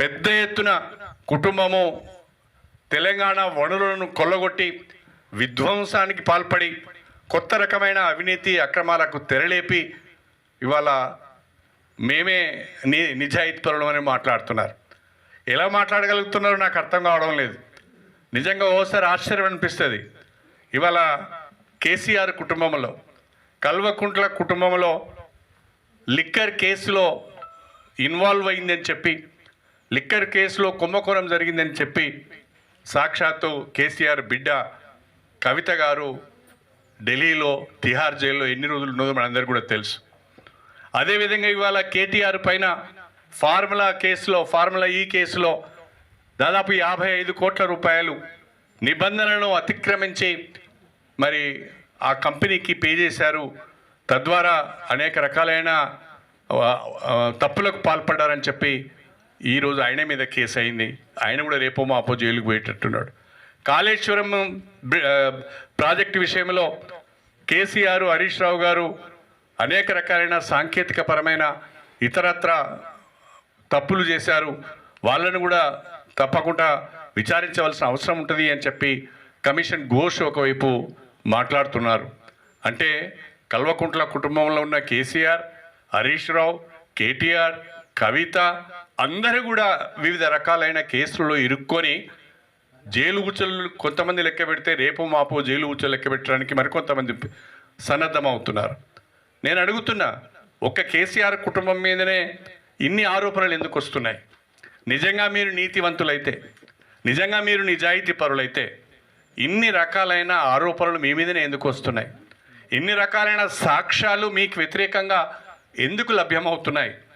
పెద్ద ఎత్తున కుటుంబము తెలంగాణ వనరులను కొల్లగొట్టి విధ్వంసానికి పాల్పడి కొత్త రకమైన అవినీతి అక్రమాలకు తెరలేపి ఇవాళ మేమే నిజాయితీపరులు అని మాట్లాడుతున్నారు. ఎలా మాట్లాడగలుగుతున్నారో నాకు అర్థం కావడం లేదు. నిజంగా ఓసారి ఆశ్చర్యం అనిపిస్తుంది. ఇవాళ కేసీఆర్ కుటుంబంలో, కల్వకుంట్ల కుటుంబంలో లిక్కర్ కేసులో ఇన్వాల్వ్ అయిందని చెప్పి, లిక్కర్ కేసులో కుంభకోణం జరిగిందని చెప్పి సాక్షాత్తు కేసీఆర్ బిడ్డ కవిత గారు ఢిల్లీలో తిహార్ జైల్లో ఎన్ని రోజులు ఉన్నదో మనందరికీ కూడా తెలుసు. అదేవిధంగా ఇవాళ కేటీఆర్ పైన ఫార్ములా ఈ కేసులో దాదాపు 55 కోట్ల రూపాయలు నిబంధనలను అతిక్రమించి మరి ఆ కంపెనీకి పే చేశారు. తద్వారా అనేక రకాలైన తప్పులకు పాల్పడ్డారని చెప్పి ఈరోజు ఆయన మీద కేసు అయింది. ఆయన కూడా రేపో మాపో జైలుకు పోయేటట్టున్నాడు. కాళేశ్వరం ప్రాజెక్టు విషయంలో కేసీఆర్, హరీష్ రావు గారు అనేక రకాలైన సాంకేతిక పరమైన ఇతరత్ర తప్పులు చేశారు. వాళ్ళను కూడా తప్పకుండా విచారించవలసిన అవసరం ఉంటుంది అని చెప్పి కమిషన్ ఘోష్ ఒకవైపు మాట్లాడుతున్నారు. అంటే కల్వకుంట్ల కుటుంబంలో ఉన్న కేసీఆర్, హరీష్ రావు, కేటీఆర్, కవిత అందరూ కూడా వివిధ రకాలైన కేసులలో ఇరుక్కొని జైలు ఉచ్చలు కొంతమంది లెక్క పెడితే రేపు మాపో జైలు ఉచ్చలు లెక్క పెట్టడానికి మరికొంతమంది సన్నద్ధమవుతున్నారు. నేను అడుగుతున్నా, ఒక్క కేసీఆర్ కుటుంబం మీదనే ఇన్ని ఆరోపణలు ఎందుకు వస్తున్నాయి? నిజంగా మీరు నీతివంతులైతే, నిజంగా మీరు నిజాయితీ పరులైతే ఇన్ని రకాలైన ఆరోపణలు మీ మీదనే ఎందుకు వస్తున్నాయి? ఇన్ని రకాలైన సాక్ష్యాలు మీకు వ్యతిరేకంగా ఎందుకు లభ్యమవుతున్నాయి?